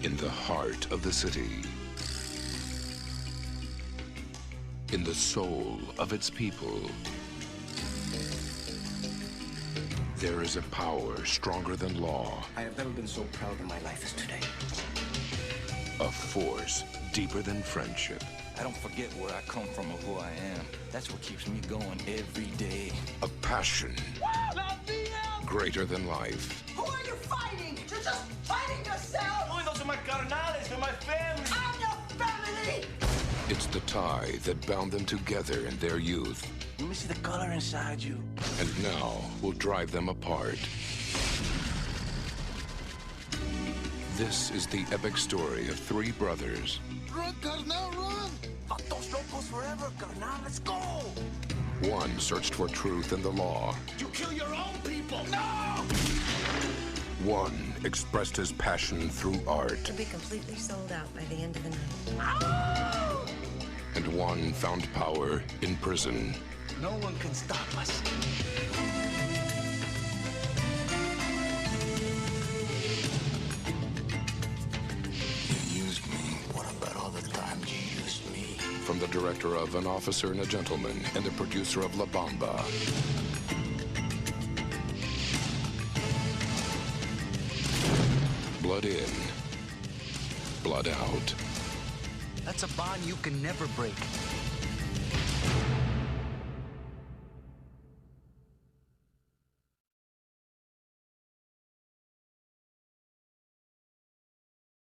In the heart of the city, in the soul of its people, there is a power stronger than law. I have never been so proud in my life as today. A force deeper than friendship. I don't forget where I come from or who I am. That's what keeps me going every day. A passion greater than life. Who are you fighting? You're just fighting yourself! Uy, those are my carnales, they're my family. I'm your family! It's the tie that bound them together in their youth, Let me see the color inside you. and now will drive them apart. This is the epic story of three brothers. Run, carnal, run! Vatos locos forever, carnal, let's go! One searched for truth in the law. You kill your own people! No! One expressed his passion through art. We'll be completely sold out by the end of the night. And one found power in prison. No one can stop us. You used me. What about all the times you used me? From the director of An Officer and a Gentleman and the producer of La Bamba. Blood in, blood out. That's a bond you can never break.